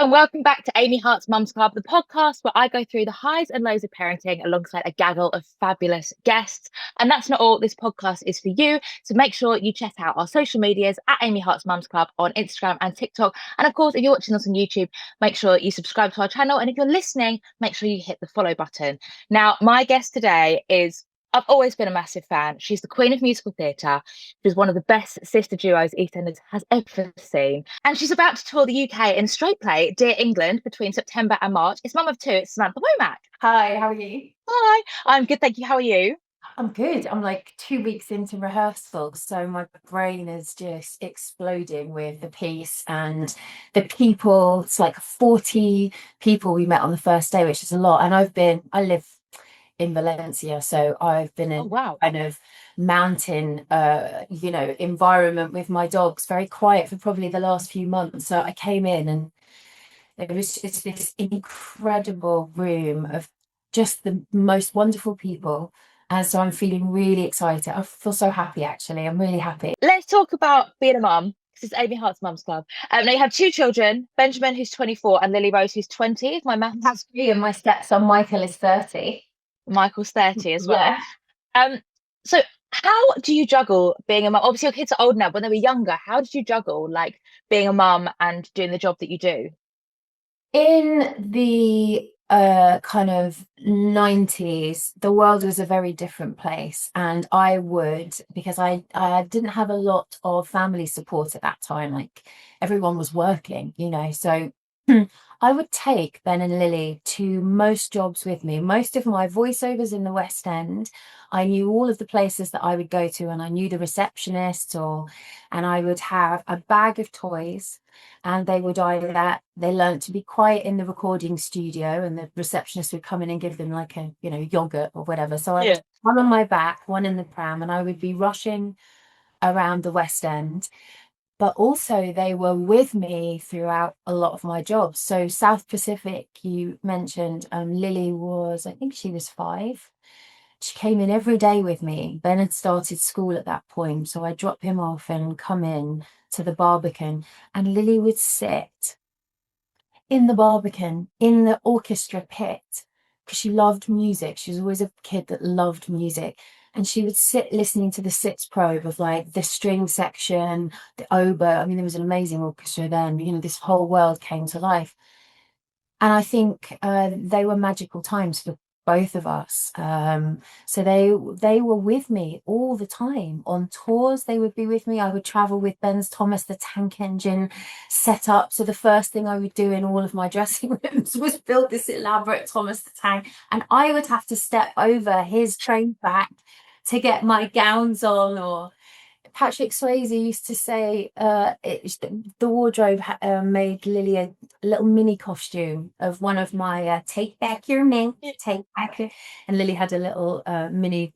and welcome back to Amy Hart's Mum's Club, the podcast where I go through the highs and lows of parenting alongside a gaggle of fabulous guests. And that's not all. This podcast is for you. So make sure you check out our social medias at Amy Hart's Mum's Club on Instagram and TikTok. And of course, if you're watching us on YouTube, make sure you subscribe to our channel. And if you're listening, make sure you hit the follow button. Now, my guest today is I've always been a massive fan. She's the queen of musical theatre. She's one of the best sister duos Eastenders has ever seen. And she's about to tour the UK in straight play Dear England between September and March. It's mum of two, it's Samantha Womack. Hi, how are you? Hi, I'm good, thank you. How are you? I'm good. I'm like 2 weeks into rehearsal, so my brain is just exploding with the piece and the people. It's like 40 people we met on the first day, which is a lot. And I live in Valencia, so I've been Oh, in wow. kind of mountain, environment with my dogs, very quiet for probably the last few months. So I came in and there was just this incredible room of just the most wonderful people. And so I'm feeling really excited. I feel so happy, actually. I'm really happy. Let's talk about being a mum. This is Amy Hart's Mum's Club. Now you have two children, Benjamin, who's 24, and Lily Rose, who's 20, if my maths That's me, and my stepson Michael is 30. Michael's 30 as well. Yeah. Um, so how do you juggle being a mum? Obviously, your kids are old now. When they were younger, how did you juggle like being a mum and doing the job that you do? In the kind of 90s, the world was a very different place. And because I didn't have a lot of family support at that time, like everyone was working, so I would take Ben and Lily to most jobs with me. Most of my voiceovers in the West End, I knew all of the places that I would go to, and I knew the receptionist, and I would have a bag of toys, and they learned to be quiet in the recording studio, and the receptionist would come in and give them like a yogurt or whatever. So I would Yeah. have one on my back, one in the pram, and I would be rushing around the West End. But also they were with me throughout a lot of my jobs. So South Pacific, you mentioned, Lily was, I think she was 5. She came in every day with me. Ben had started school at that point, so I drop him off and come in to the Barbican, and Lily would sit in the Barbican in the orchestra pit because she loved music. She was always a kid that loved music. And she would sit listening to the sitz probe of like the string section, the oboe. I mean, there was an amazing orchestra then. This whole world came to life. And I think they were magical times for both of us. So they were with me all the time on tours. They would be with me. I would travel with Ben's Thomas the Tank Engine set up. So the first thing I would do in all of my dressing rooms was build this elaborate Thomas the Tank, and I would have to step over his train back to get my gowns on. Or Patrick Swayze used to say the wardrobe made Lily a little mini costume of one of my take back your mink, take back your... And Lily had a little mini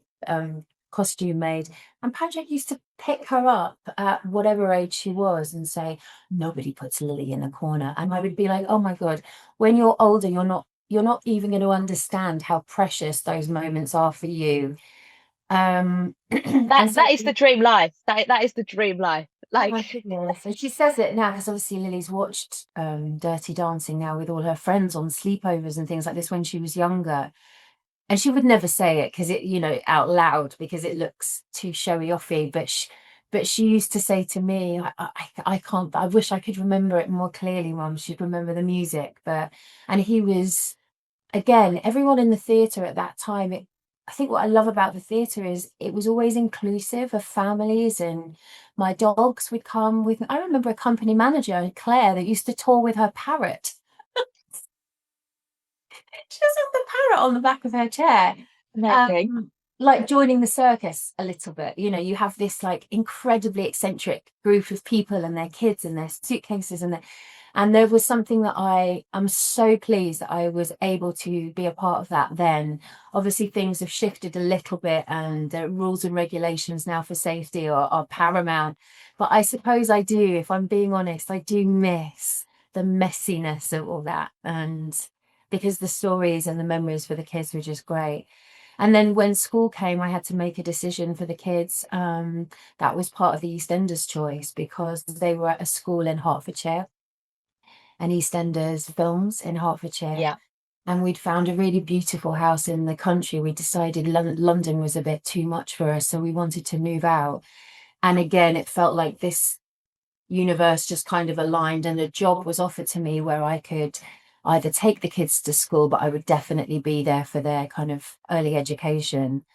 costume made. And Patrick used to pick her up at whatever age she was and say, nobody puts Lily in a corner. And I would be like, oh my God, when you're older, you're not even going to understand how precious those moments are for you. That And so that is the dream life. That is the dream life. oh my Like, goodness. And she says it now because obviously Lily's watched Dirty Dancing now with all her friends on sleepovers and things like this when she was younger. And she would never say it because out loud, because it looks too showy offy. But she used to say to me, I can't, I wish I could remember it more clearly, Mum. She'd remember the music. And he was, again, everyone in the theatre at that time, I think what I love about the theatre is it was always inclusive of families, and my dogs would come with me. I remember a company manager, Claire, that used to tour with her parrot. She just had the parrot on the back of her chair. amazing. Like joining the circus a little bit. You have this like incredibly eccentric group of people and their kids and their suitcases, and there was something that I am so pleased that I was able to be a part of that then. Obviously, things have shifted a little bit, and the rules and regulations now for safety are paramount. But I suppose I do, if I'm being honest, I do miss the messiness of all that. And because the stories and the memories for the kids were just great. And then when school came, I had to make a decision for the kids. That was part of the Eastenders choice because they were at a school in Hertfordshire. and Eastenders films in Hertfordshire. Yeah. And we'd found a really beautiful house in the country. We decided London was a bit too much for us, so we wanted to move out. And again, it felt like this universe just kind of aligned, and a job was offered to me where I could either take the kids to school, but I would definitely be there for their kind of early education.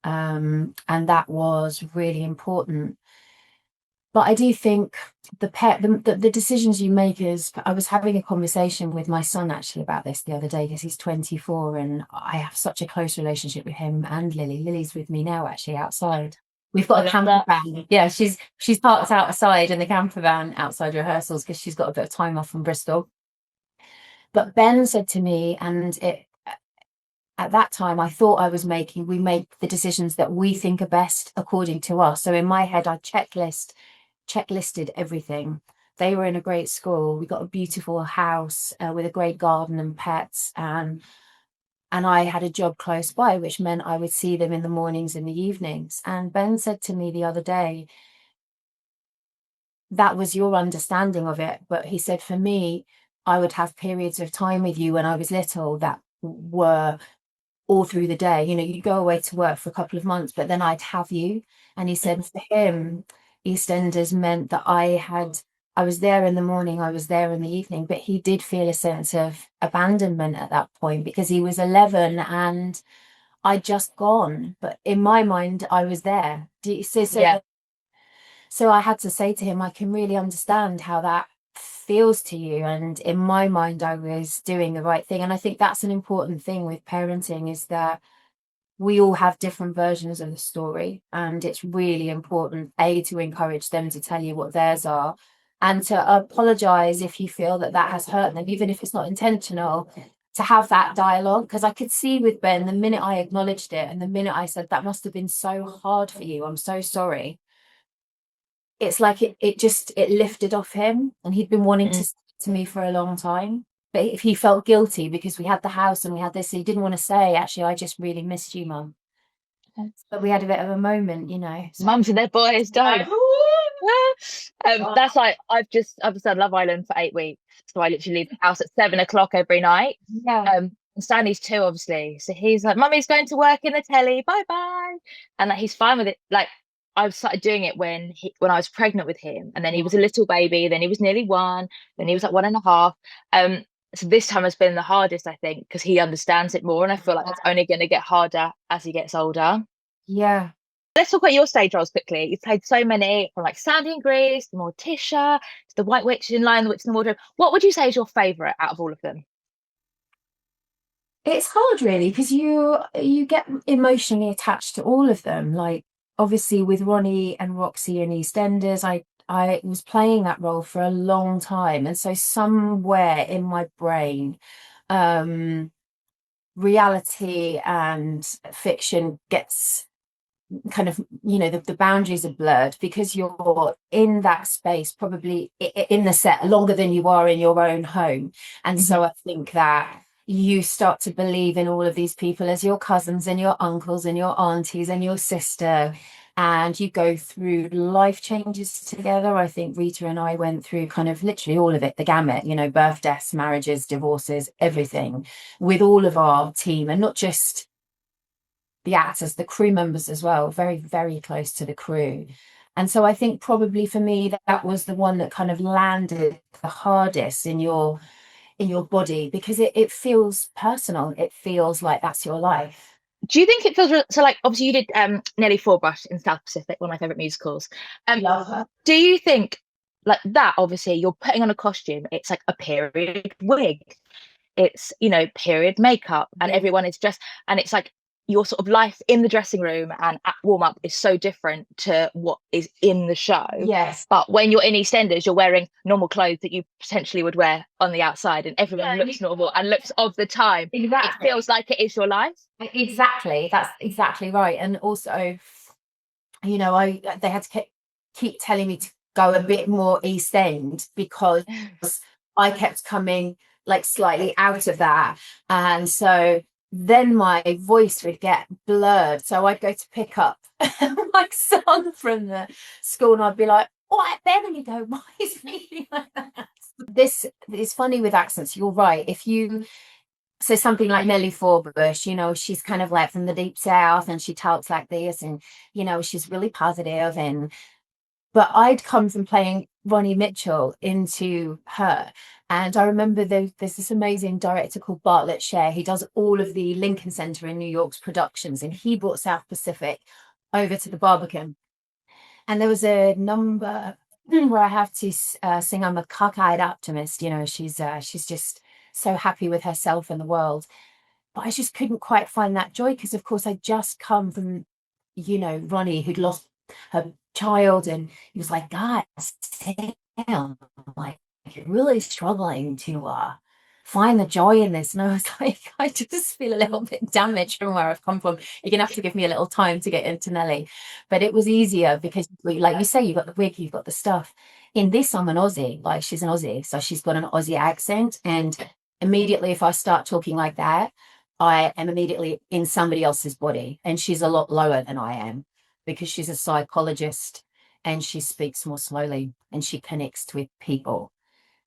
And that was really important. But I do think the decisions you make is, I was having a conversation with my son actually about this the other day, because he's 24 and I have such a close relationship with him and Lily. Lily's with me now actually outside. We've I got a love camper that. van. Yeah, she's parked outside in the camper van outside rehearsals because she's got a bit of time off from Bristol. But Ben said to me, and it at that time I thought we make the decisions that we think are best according to us. So in my head, I checklisted everything. They were in a great school. We got a beautiful house with a great garden and pets, and I had a job close by, which meant I would see them in the mornings and the evenings. And Ben said to me the other day, that was your understanding of it. But he said, for me, I would have periods of time with you when I was little that were all through the day. You know, you'd go away to work for a couple of months, but then I'd have you. And he said for him, EastEnders meant that I was there in the morning, I was there in the evening, but he did feel a sense of abandonment at that point because he was 11 and I'd just gone. But in my mind, I was there. Do you see? Yeah. So I had to say to him, I can really understand how that feels to you. And in my mind, I was doing the right thing. And I think that's an important thing with parenting, is that we all have different versions of the story. And it's really important, A, to encourage them to tell you what theirs are, and to apologize if you feel that that has hurt them, even if it's not intentional, to have that dialogue. Because I could see with Ben, the minute I acknowledged it and the minute I said, that must have been so hard for you, I'm so sorry, it's like it lifted off him, and he'd been wanting to Mm. say it to me for a long time. But if he felt guilty because we had the house and we had this, he didn't want to say, actually, I just really missed you, Mum. But we had a bit of a moment, you know. So Mums and their boys don't. That's like I've just done Love Island for 8 weeks, so I literally leave the house at 7 o'clock every night. yeah, And Stanley's two, obviously, so he's like, "Mummy's going to work in the telly, bye bye," and like he's fine with it. Like I started doing it when I was pregnant with him, and then he yeah, was a little baby, then he was nearly one, then he was like 1.5. So this time has been the hardest, I think, because he understands it more, and I feel like it's only going to get harder as he gets older. yeah. Let's talk about your stage roles quickly. You've played so many, from like Sandy and Grease, the Morticia, to the White Witch in Lion, the Witch in the Wardrobe. What would you say is your favourite out of all of them? It's hard really because you get emotionally attached to all of them. Like obviously with Ronnie and Roxy and EastEnders, I was playing that role for a long time, and so somewhere in my brain, um, reality and fiction gets kind of, you know, the boundaries are blurred because you're in that space probably in the set longer than you are in your own home. And Mhm. so I think that you start to believe in all of these people as your cousins and your uncles and your aunties and your sister, and you go through life changes together. I think Rita and I went through kind of literally all of it, the gamut, you know, birth, deaths, marriages, divorces, everything, with all of our team, and not just the actors, the crew members as well, very, very close to the crew. And so I think probably for me that was the one that kind of landed the hardest in your body, because it feels personal. It feels like that's your life. Do you think it feels so? Like, obviously, you did Nelly Forbush in South Pacific, one of my favourite musicals. Love her. Do you think like that? Obviously, you're putting on a costume. It's like a period wig. It's, period makeup, and Yeah. everyone is dressed, and it's like your sort of life in the dressing room and at warm up is so different to what is in the show. Yes. But when you're in EastEnders, you're wearing normal clothes that you potentially would wear on the outside, and everyone Yeah, looks normal and looks of the time. It exactly. feels like it is your life. Exactly. That's exactly right. And also, you know, they had to keep telling me to go a bit more East End because I kept coming like slightly out of that. And so then my voice would get blurred. So I'd go to pick up my son from the school and I'd be like, "What, Ben?" And you go, "Why is he feeling like that?" this is funny with accents. You're right. If you so something like Nellie Forbush, she's kind of like from the deep south and she talks like this, and she's really positive. And but I'd come from playing Ronnie Mitchell into her. And I remember there's this amazing director called Bartlett Sher. He does all of the Lincoln Center in New York's productions, and he brought South Pacific over to the Barbican. And there was a number where I have to sing I'm a cockeyed optimist. She's just so happy with herself and the world. But I just couldn't quite find that joy because, of course, I just come from, Ronnie, who'd lost her child, and he was like, "God, damn, like you're really struggling to find the joy in this." And I was like, I just feel a little bit damaged from where I've come from. You're gonna have to give me a little time to get into Nelly. But it was easier because, like you say, you've got the wig, you've got the stuff. In this, I'm an Aussie, like she's an Aussie, so she's got an Aussie accent. And immediately, if I start talking like that, I am immediately in somebody else's body. And she's a lot lower than I am because she's a psychologist and she speaks more slowly and she connects with people.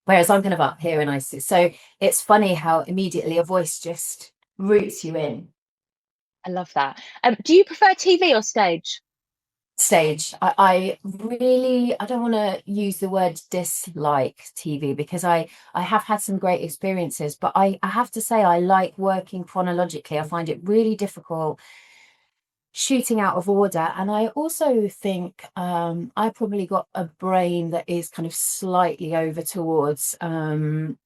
Whereas I'm kind of up here and I see. So it's funny how immediately a voice just roots you in. I love that. Do you prefer TV or stage? Stage. I really, I don't want to use the word dislike TV because I have had some great experiences, but I have to say I like working chronologically. I find it really difficult shooting out of order. And I also think I probably got a brain that is kind of slightly over towards my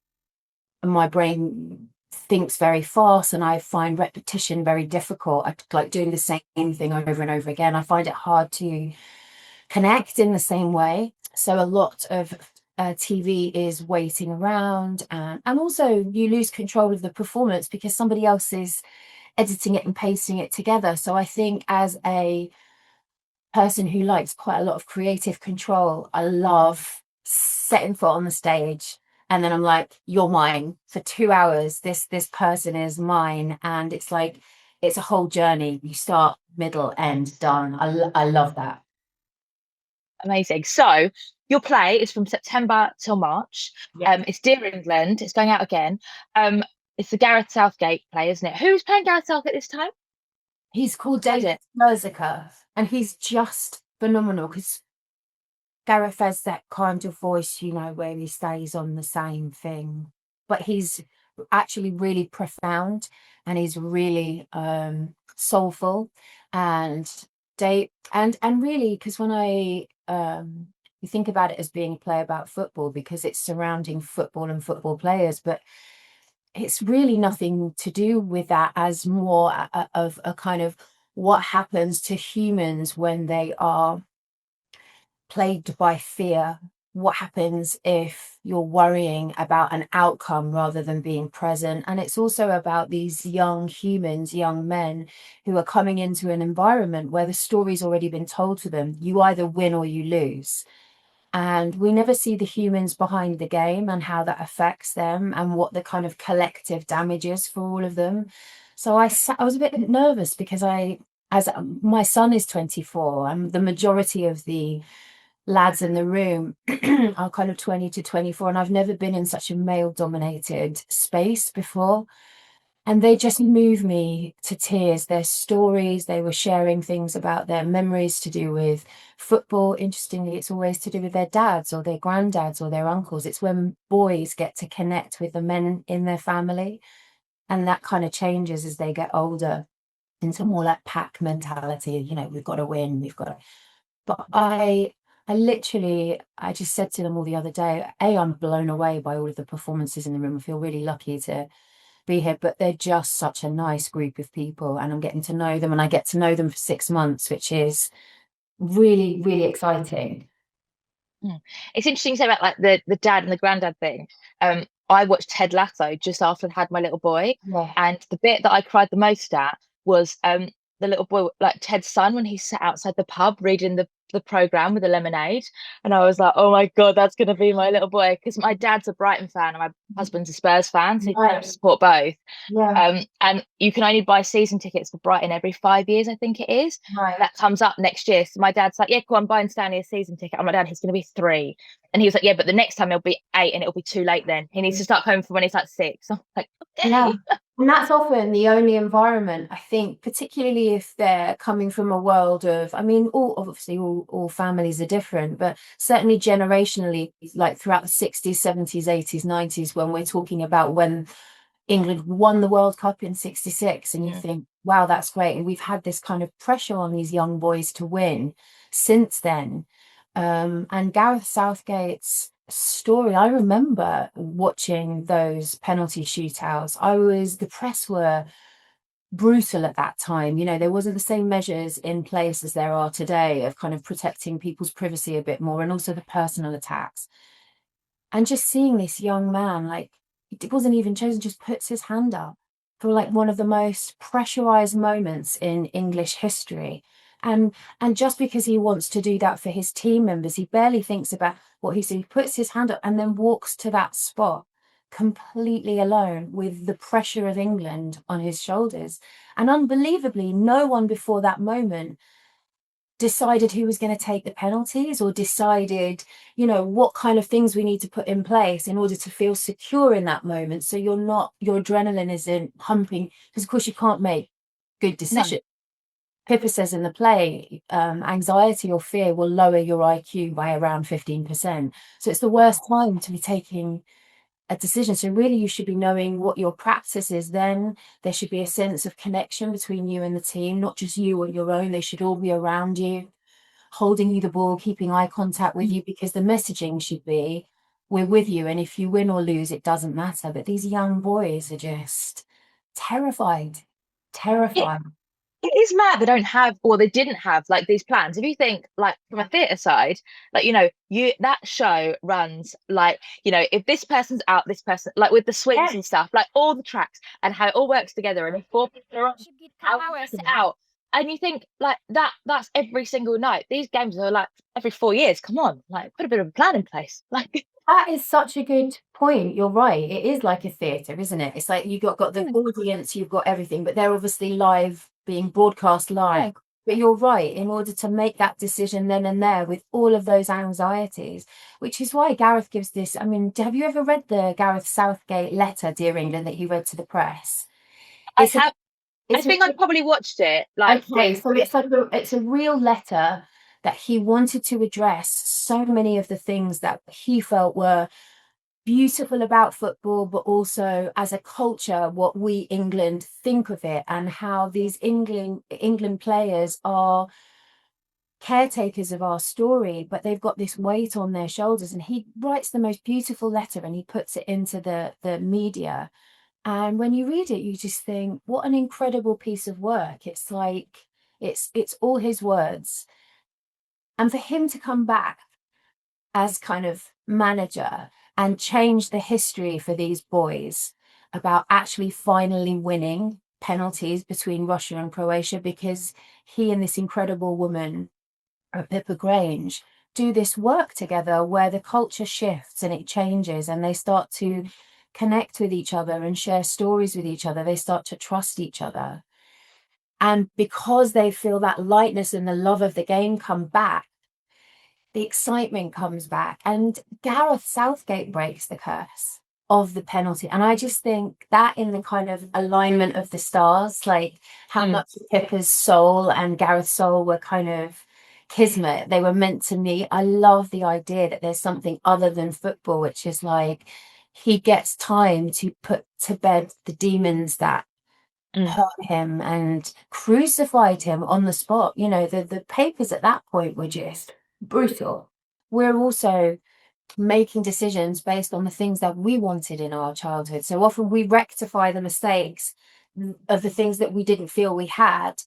brain thinks very fast, and I find repetition very difficult. I like doing the same thing over and over again. I find it hard to connect in the same way. So a lot of TV is waiting around, and also you lose control of the performance because somebody else is editing it and pasting it together. So I think as a person who likes quite a lot of creative control, I love setting foot on the stage and then I'm like, you're mine for 2 hours. This person is mine. And it's like it's a whole journey. You start, middle, end, done. I love that. Amazing. So your play is from September till March. Yeah. It's Dear England. It's going out again. Um, it's the Gareth Southgate play, isn't it? Who's playing Gareth Southgate this time? He's called What is David it? Merzica and he's just phenomenal because Gareth has that kind of voice, where he stays on the same thing, but he's actually really profound and he's really soulful and and really because when I you think about it as being a play about football because it's surrounding football and football players, but it's really nothing to do with that as more of a kind of what happens to humans when they are plagued by fear. What happens if you're worrying about an outcome rather than being present? And it's also about these young humans, young men who are coming into an environment where the story's already been told to them. You either win or you lose. And we never see the humans behind the game and how that affects them and what the kind of collective damage is for all of them. So I was a bit nervous because as my son is 24, and the majority of the lads in the room are kind of 20 to 24, and I've never been in such a male dominated space before. And they just move me to tears. Their stories, they were sharing things about their memories to do with football. Interestingly, it's always to do with their dads or their granddads or their uncles. It's when boys get to connect with the men in their family. And that kind of changes as they get older into more like pack mentality. We've got to win, we've got to. But I just said to them all the other day, I'm blown away by all of the performances in the room. I feel really lucky to be here, but they're just such a nice group of people and I'm getting to know them and I get to know them for 6 months, which is really, really exciting. Hmm. It's interesting to say about like the dad and the granddad thing. I watched Ted Lasso just after I had my little boy, Yeah. and the bit that I cried the most at was the little boy, like Ted's son, when he sat outside the pub reading the program with the lemonade, and I was like, oh my God, that's gonna be my little boy. Because my dad's a Brighton fan and my husband's a Spurs fan, so he kind of Right. support both. Yeah. And you can only buy season tickets for Brighton every 5 years, I think it is. And Right. that comes up next year. So my dad's like, yeah, cool, I'm buying Stanley a season ticket. I'm like, Dad, he's going to be 3. And he was like, yeah, but the next time he'll be 8 and it'll be too late then. He needs to start home for when he's like 6. I'm like, Yeah. okay. And that's often the only environment, I think, particularly if they're coming from a world of, I mean, all families are different, but certainly generationally, like throughout the 60s, 70s, 80s, 90s, when we're talking about when England won the World Cup in 66, and you Mm. think, wow, that's great. And we've had this kind of pressure on these young boys to win since then. And Gareth Southgate's story, I remember watching those penalty shootouts. The press were brutal at that time. You know, there wasn't the same measures in place as there are today of kind of protecting people's privacy a bit more, and also the personal attacks. And just seeing this young man, like, it wasn't even chosen, just puts his hand up for like one of the most pressurized moments in English history. And just because he wants to do that for his team members, he barely thinks about what he sees. He puts his hand up and then walks to that spot completely alone with the pressure of England on his shoulders. And unbelievably, no one before that moment decided who was going to take the penalties, or decided, you know, what kind of things we need to put in place in order to feel secure in that moment. So your adrenaline isn't pumping, because of course you can't make good No. decisions. Pippa says in the play, anxiety or fear will lower your IQ by around 15%. So it's the worst Wow. time to be taking a decision. So really you should be knowing what your practice is then. There should be a sense of connection between you and the team, not just you on your own. They should all be around you, holding you the ball, keeping eye contact with you, because the messaging should be, we're with you. And if you win or lose, it doesn't matter. But these young boys are just terrified, It, terrified. it is mad they don't have, or they didn't have, like these plans. If you think like from a theatre side, like you that show runs like, if this person's out, this person, like with the swings Yeah. and stuff, like all the tracks and how it all works together, and if 4 people are on, how you work it out. And you think like that's every single night. These games are like every 4 years. Come on, like put a bit of a plan in place. Like That is such a good point. You're right. It is like a theatre, isn't it? It's like you've got the audience, you've got everything, but they're obviously live, being broadcast live. yeah. But you're right, in order to make that decision then and there with all of those anxieties, which is why Gareth gives this. I mean, have you ever read the Gareth Southgate letter, Dear England, that he read to the press? I It's a have. I it's a think I probably watched it like Okay, when. so it's a real letter that he wanted to address so many of the things that he felt were beautiful about football, but also as a culture, what we England think of it, and how these England players are caretakers of our story, but they've got this weight on their shoulders. And he writes the most beautiful letter and he puts it into the media. And when you read it, you just think, what an incredible piece of work. It's like it's all his words. And for him to come back as kind of manager and change the history for these boys about actually finally winning penalties between Russia and Croatia, because he and this incredible woman, Pippa Grange, do this work together where the culture shifts and it changes, and they start to connect with each other and share stories with each other. They start to trust each other. And because they feel that lightness and the love of the game come back, the excitement comes back, and Gareth Southgate breaks the curse of the penalty. And I just think that, in the kind of alignment of the stars, like how Mm. much Pippa's soul and Gareth's soul were kind of kismet, they were meant to meet. I love the idea that there's something other than football, which is like he gets time to put to bed the demons that Mm. hurt him and crucified him on the spot. You know, the papers at that point were just brutal. We're also making decisions based on the things that we wanted in our childhood. So often we rectify the mistakes of the things that we didn't feel we had,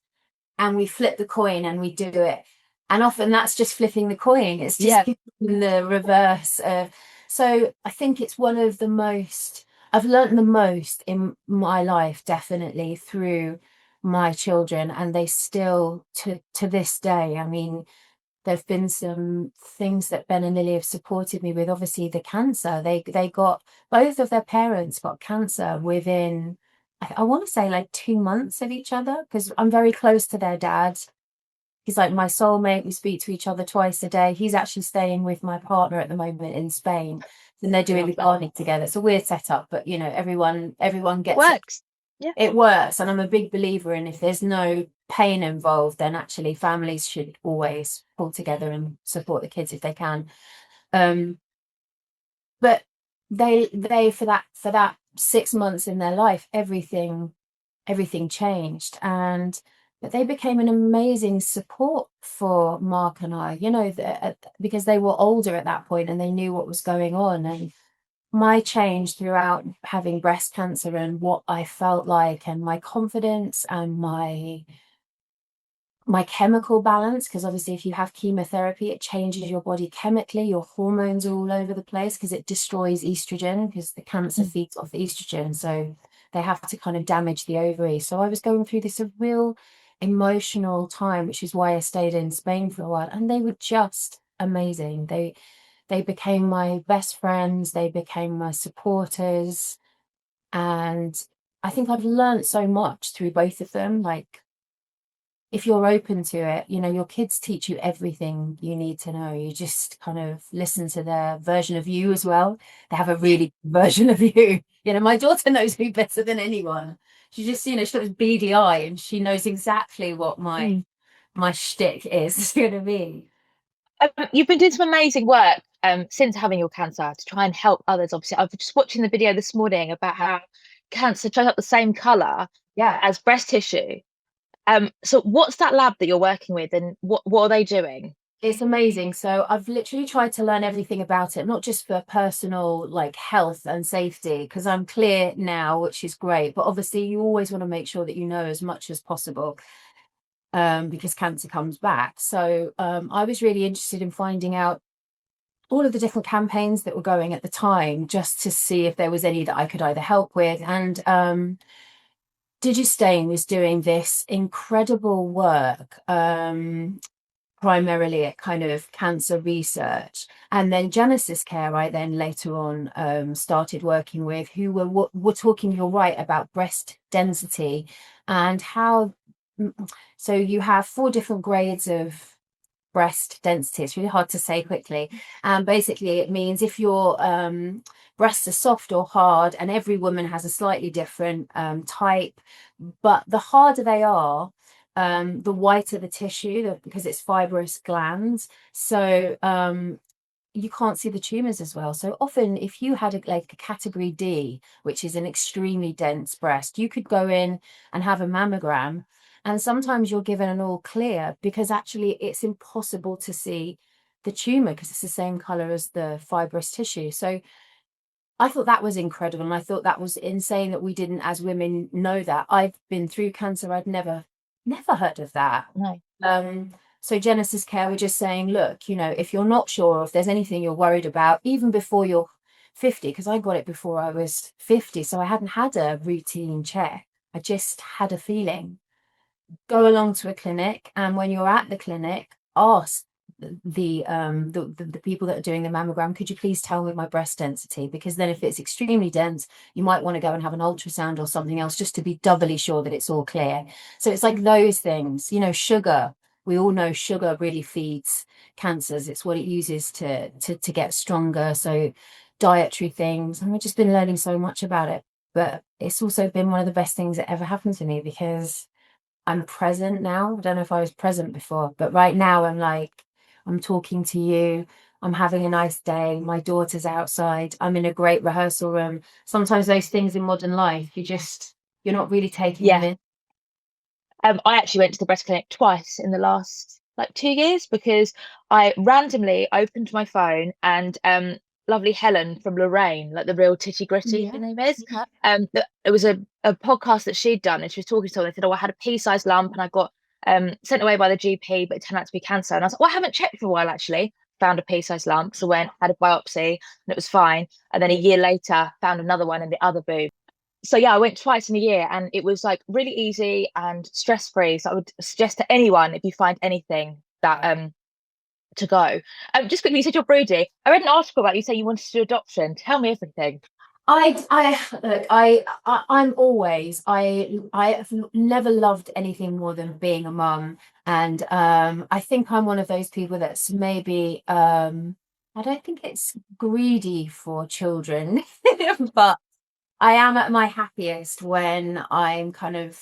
and we flip the coin and we do it. And often that's just flipping the coin. It's just Yeah. giving the reverse of. So I think it's one of the most, I've learned the most in my life, definitely through my children, and they still to this day. I mean, There've been some things that Ben and Lily have supported me with. Obviously, the cancer. They got both of their parents got cancer within, I want to say like 2 months of each other, because I'm very close to their dad. He's like my soulmate. We speak to each other twice a day. He's actually staying with my partner at the moment in Spain, and they're doing the gardening together. It's a weird setup, but you know, everyone It gets it. works. Yeah. It works, and I'm a big believer in if there's no pain involved, then actually families should always pull together and support the kids if they can. Um, but they for that 6 months in their life, everything changed, and but they became an amazing support for Mark and I, you know, because they were older at that point and they knew what was going on. And my change throughout having breast cancer and what I felt like, and my confidence and my chemical balance, because obviously if you have chemotherapy it changes your body chemically, your hormones are all over the place because it destroys estrogen, because the cancer feeds off estrogen, so they have to kind of damage the ovary. So I was going through this a real emotional time, which is why I stayed in Spain for a while, and they were just amazing. They became my best friends, they became my supporters, and I think I've learned so much through both of them. Like, if you're open to it, you know, your kids teach you everything you need to know. You just kind of listen to their version of you as well. They have a really good version of you. You know, my daughter knows me better than anyone. She just, you know, she's got this beady eye and she knows exactly what Mm. my shtick is. You know what I mean? You've been doing some amazing work since having your cancer to try and help others. Obviously, I was just watching the video this morning about how cancer shows up the same color Yeah. as breast tissue. So what's that lab that you're working with, and what are they doing? It's amazing. So I've literally tried to learn everything about it, not just for personal like health and safety, because I'm clear now, which is great. But obviously, you always want to make sure that you know as much as possible, because cancer comes back. So I was really interested in finding out all of the different campaigns that were going at the time, just to see if there was any that I could either help with. And Digistain is doing this incredible work. Primarily at kind of cancer research. And then Genesis Care, I then later on started working with, who were talking, you're right, about breast density and how. So you have 4 different grades of breast density. It's really hard to say quickly. And basically, it means if your breasts are soft or hard, and every woman has a slightly different type, but the harder they are, the whiter the tissue, because it's fibrous glands. So you can't see the tumors as well. So often, if you had like a category D, which is an extremely dense breast, you could go in and have a mammogram, and sometimes you're given an all clear because actually it's impossible to see the tumor because it's the same color as the fibrous tissue. So I thought that was incredible. And I thought that was insane that we didn't, as women, know that. I've been through cancer. I'd never heard of that. No. So Genesis Care were just saying, look, you know, if you're not sure, if there's anything you're worried about, even before you're 50, because I got it before I was 50, so I hadn't had a routine check. I just had a feeling. Go along to a clinic, and when you're at the clinic, ask the people that are doing the mammogram, could you please tell me my breast density? Because then if it's extremely dense, you might want to go and have an ultrasound or something else just to be doubly sure that it's all clear. So it's like those things, you know, sugar. We all know sugar really feeds cancers. It's what it uses to get stronger. So dietary things, and we've just been learning so much about it. But it's also been one of the best things that ever happened to me, because I'm present now. I don't know if I was present before, but right now I'm like, I'm talking to you. I'm having a nice day. My daughter's outside. I'm in a great rehearsal room. Sometimes those things in modern life, you're not really taking them Yeah. in. I actually went to the breast clinic twice in the last like 2 years because I randomly opened my phone and lovely Helen from Lorraine, like the real titty gritty her Yeah. name is, Yeah. it was a podcast that she'd done, and she was talking to someone. They said, "Oh, I had a pea-sized lump and I got sent away by the GP, but it turned out to be cancer." And I was like, "Well, I haven't checked for a while actually." Found a pea-sized lump, so went had a biopsy and it was fine. And then a year later, found another one in the other boob. So yeah, I went twice in a year and it was like really easy and stress free. So I would suggest to anyone, if you find anything that to go. Just quickly, you said you're broody. I read an article about you saying you wanted to do adoption. Tell me everything. Look, I'm always, I've never loved anything more than being a mum. And I think I'm one of those people that's maybe, I don't think it's greedy for children, but I am at my happiest when I'm kind of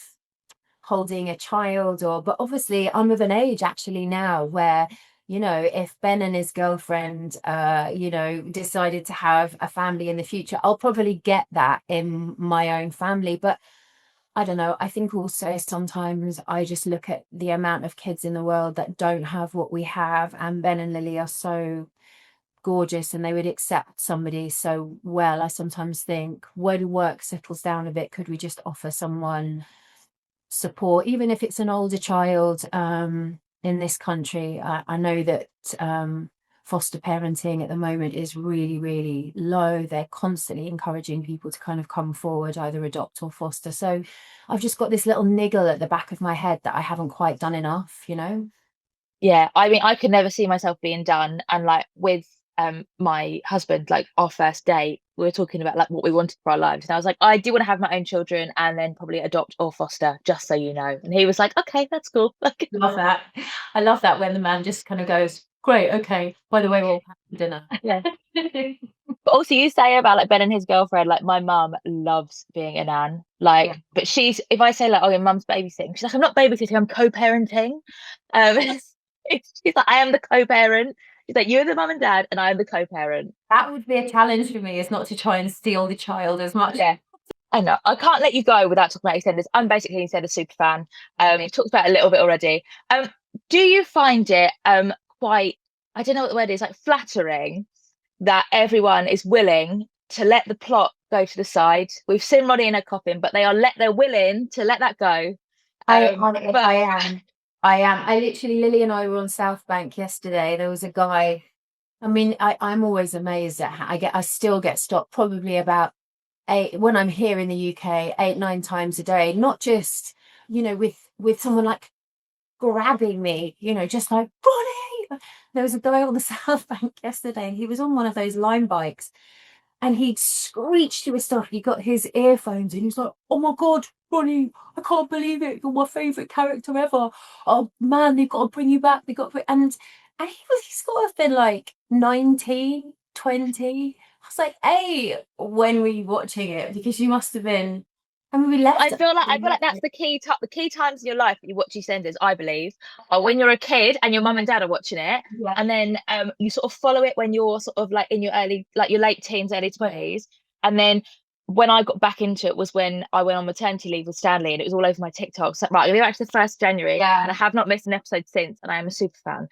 holding a child, or but obviously I'm of an age actually now where, if Ben and his girlfriend decided to have a family in the future, I'll probably get that in my own family. But I don't know, I think also sometimes I just look at the amount of kids in the world that don't have what we have, and Ben and Lily are so gorgeous and they would accept somebody so well. I sometimes think when work settles down a bit, could we just offer someone support, even if it's an older child. In this country, I know that foster parenting at the moment is really, really low. They're constantly encouraging people to kind of come forward, either adopt or foster. So I've just got this little niggle at the back of my head that I haven't quite done enough. Yeah, I mean, I could never see myself being done. And like with my husband, like our first date, we were talking about like what we wanted for our lives. And I was like, I do want to have my own children and then probably adopt or foster, just so you know. And he was like, okay, that's cool. Like, Love that. I love that when the man just kind of goes, great, okay, by the way, we'll have dinner. yeah. But also you say about like Ben and his girlfriend, like my mum loves being a nan. Like, Yeah. but if I say like, oh, your mum's babysitting, she's like, I'm not babysitting, I'm co-parenting. She's like, I am the co-parent. She's like, you're the mum and dad, and I am the co-parent. That would be a challenge for me, is not to try and steal the child as much. Yeah. I know. I can't let you go without talking about EastEnders. I'm basically an EastEnders super fan. You've talked about it a little bit already. Do you find it quite, I don't know what the word is, like flattering that everyone is willing to let the plot go to the side? We've seen Ronnie in her coffin, but they're willing to let that go. I am. I literally, Lily and I were on South Bank yesterday. There was a guy. I mean, I'm always amazed at how I still get stopped probably about eight when I'm here in the UK, 8, 9 times a day. Not just, with someone like grabbing me, just like Ronnie. There was a guy on the South Bank yesterday, and he was on one of those line bikes, and he'd screeched to his stuff. He got his earphones and he was like, oh my God, Ronnie, I can't believe it. You're my favourite character ever. Oh man, they've got to bring you back. He's got to have been like 19, 20. I was like, hey, when were you watching it? Because you must have been, I mean, we left. I feel like that's the key times in your life that you watch EastEnders, I believe, are when you're a kid and your mum and dad are watching it, Yeah. and then you sort of follow it when you're sort of like in your your late teens, early 20s, and then when I got back into it was when I went on maternity leave with Stanley, and it was all over my TikTok. So right, I'm gonna be back to the 1st January, and I have not missed an episode since, and I am a super fan.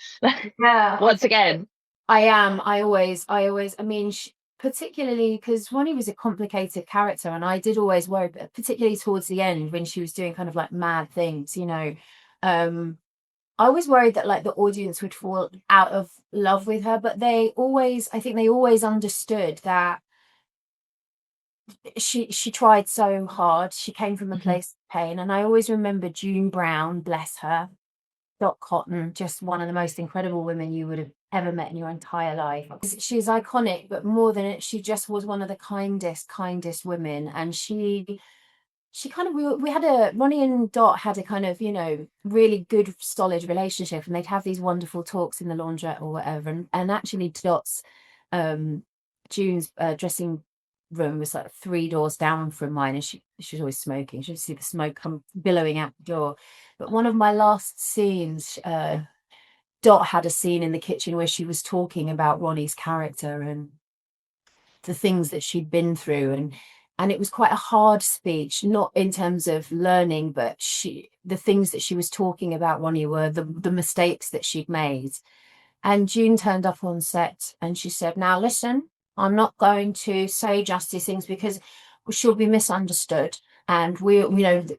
Yeah. Once again. I am. I mean, particularly because Ronnie was a complicated character, and I did always worry, but particularly towards the end when she was doing kind of like mad things. I was worried that like the audience would fall out of love with her, but I think they always understood that she tried so hard. She came from a place of pain, and I always remember June Brown, bless her, Dot Cotton, just one of the most incredible women you would have ever met in your entire life. She's iconic, but more than it, she just was one of the kindest women. And she kind of, we had Ronnie and Dot had a kind of, really good, solid relationship, and they'd have these wonderful talks in the laundrette or whatever. And actually Dot's, June's dressing room was like 3 doors down from mine, and she was always smoking. She'd see the smoke come billowing out the door. But one of my last scenes, Dot had a scene in the kitchen where she was talking about Ronnie's character and the things that she'd been through, and it was quite a hard speech, not in terms of learning, but the things that she was talking about Ronnie were the mistakes that she'd made. And June turned up on set and she said, now listen, I'm not going to say just these things because she'll be misunderstood. And we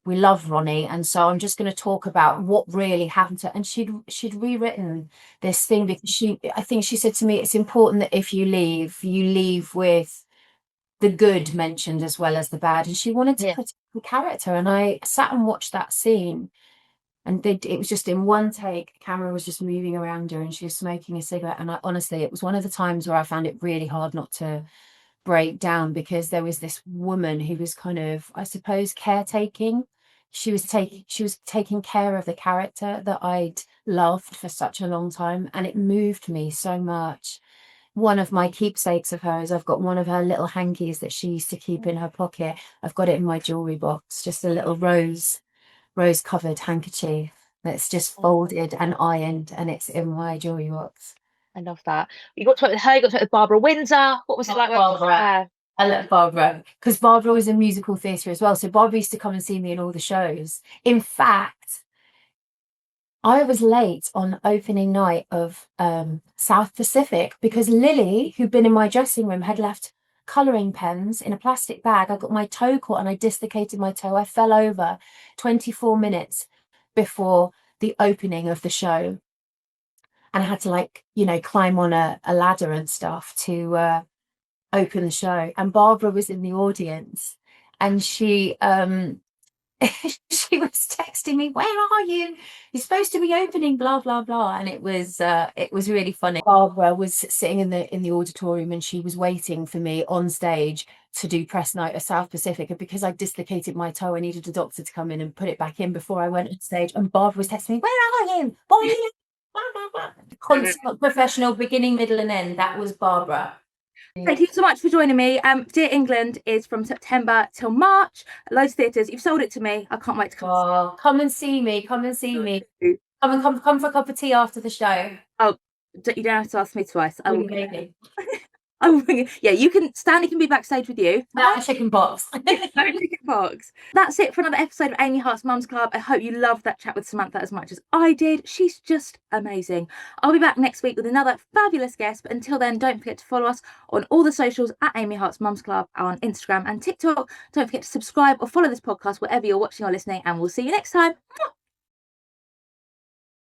love Ronnie, and so I'm just going to talk about what really happened to her. And she'd rewritten this thing because I think she said to me, it's important that if you leave with the good mentioned as well as the bad. And she wanted to protect the character. And I sat and watched that scene, And it was just in one take, the camera was just moving around her and she was smoking a cigarette. And I honestly, it was one of the times where I found it really hard not to break down, because there was this woman who was kind of, I suppose, caretaking. She was taking care of the character that I'd loved for such a long time, and it moved me so much. One of my keepsakes of hers, I've got one of her little hankies that she used to keep in her pocket. I've got it in my jewelry box, just a little rose covered handkerchief that's just folded and ironed, and it's in my jewelry box. I love that. You got to work with her, you got to work with Barbara Windsor. What was it like working with her? I love Barbara, because Barbara was in musical theatre as well. So Barbara used to come and see me in all the shows. In fact, I was late on opening night of South Pacific because Lily, who'd been in my dressing room, had left colouring pens in a plastic bag. I got my toe caught and I dislocated my toe. I fell over 24 minutes before the opening of the show. And I had to, like, climb on a ladder and stuff to open the show. And Barbara was in the audience, and she she was texting me, "Where are you? You're supposed to be opening, blah blah blah." And it was really funny. Barbara was sitting in the auditorium, and she was waiting for me on stage to do press night at South Pacific. And because I dislocated my toe, I needed a doctor to come in and put it back in before I went on stage. And Barbara was texting me, "Where are you? Why are you?" Constant professional, beginning, middle, and end. That was Barbara. Thank you so much for joining me. Dear England is from September till March. Loads of theatres. You've sold it to me. I can't wait to come. Oh, come and see me. Come and see me. Come for a cup of tea after the show. Oh, you don't have to ask me twice. I will. Maybe. I will bring it. Yeah, you can. Stanley can be backstage with you. No chicken pox. No chicken pox. That's it for another episode of Amy Hart's Mums Club. I hope you loved that chat with Samantha as much as I did. She's just amazing. I'll be back next week with another fabulous guest. But until then, don't forget to follow us on all the socials at Amy Hart's Mums Club on Instagram and TikTok. Don't forget to subscribe or follow this podcast wherever you're watching or listening, and we'll see you next time.